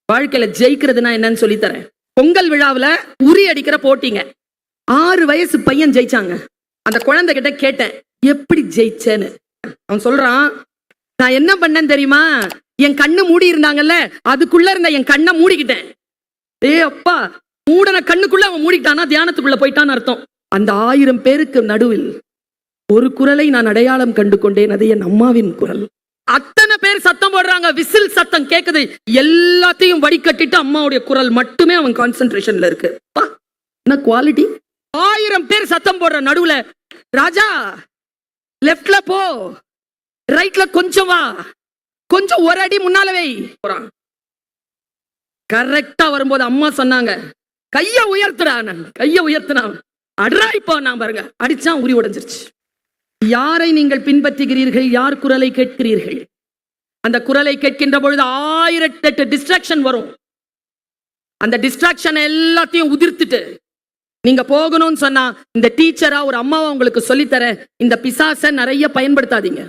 வாழ்க்கையில ஜெயிக்கிறதுனா என்னன்னு சொல்லித்தரேன். பொங்கல் விழாவுல உரி அடிக்கிற போட்டிங்க. 6 வயசு பையன் ஜெயிச்சாங்க. அந்த குழந்தை கிட்ட கேட்டேன், எப்படி ஜெயிச்சேன்னு. அவன் சொல்றான், நான் என்ன பண்ணேன்னு தெரியுமா, என் கண்ணு மூடி இருந்தாங்கல்ல, அதுக்குள்ள இருந்த என் கண்ணை மூடிக்கிட்டேன். அப்பா, மூடன கண்ணுக்குள்ள அவன் மூடிக்கிட்டானா தியானத்துக்குள்ள போயிட்டான்னு அர்த்தம். அந்த 1000 பேருக்கு நடுவில் ஒரு குரலை நான் அடையாளம் கண்டு கொண்டேன். அது என் அம்மாவின் குரல். அத்தனை பேர் சத்தம் போடுறாங்க, விசில் சத்தம் கேக்குது. எல்லாத்தையும் வடிகட்டிட்டு அம்மாவுடைய குரல் மட்டுமே அவன் கான்சென்ட்ரேஷன்ல இருக்கு. என்ன குவாலிட்டி! 1000 பேர் சத்தம் போடுற நடுவுல, ராஜா லெப்ட்ல போ, ரைட்ல கொஞ்சம் வா, கொஞ்சம் ஒரு அடி முன்னாலவே போறான். கரெக்டா வரும்போது அம்மா சொன்னாங்க, கைய உயர்த்துறான். கைய உயர்த்தினான். அட்ரா இப்போ நான் பாருங்க, அடிச்சான், உரி உடைஞ்சிருச்சு. யாரை நீங்கள் பின்பற்றுகிறீர்கள்? யார் குரலை கேட்கிறீர்கள்? அந்த குரலை கேட்கின்ற பொழுது 1008 டிஸ்ட்ராக்ஷன் வரும். அந்த டிஸ்ட்ராக்ஷன் எல்லாத்தையும் உதிர்த்துட்டு நீங்க போகணும்னு சொன்னா, இந்த டீச்சரா ஒரு அம்மாவை உங்களுக்கு சொல்லித்தர, இந்த பிசாசை நிறைய பயன்படுத்தாதீங்க.